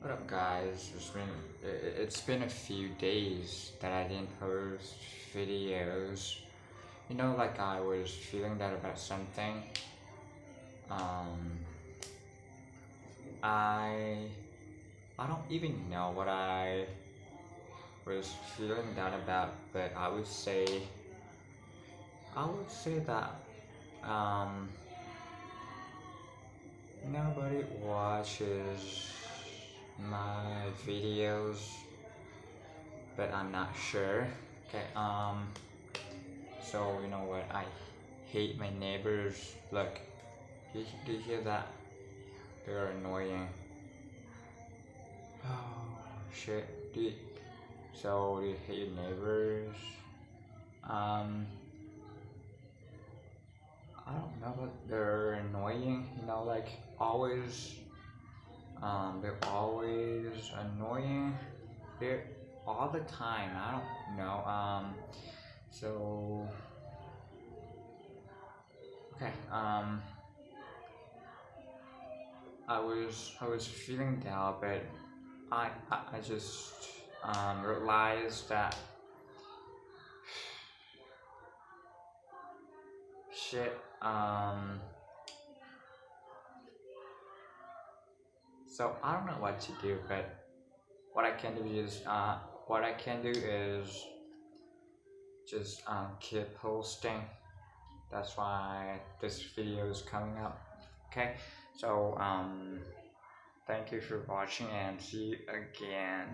What up, guys? It's been a few days that I didn't post videos. Like I was feeling that about something. Um, I I don't even know what I was feeling that about, but I would say that um nobody watches my videos, but I'm not sure. Okay. So you know what? I hate my neighbors. Look, do you hear that? They're annoying. Oh shit. So do you hate your neighbors? Um, I don't know, but they're annoying. Like always. They're always annoying. They're all the time. I don't know. So okay. I was feeling down, but I just realized that shit. So I don't know what to do, but what I can do is just keep posting. That's why this video is coming up. Okay, so thank you for watching and see you again.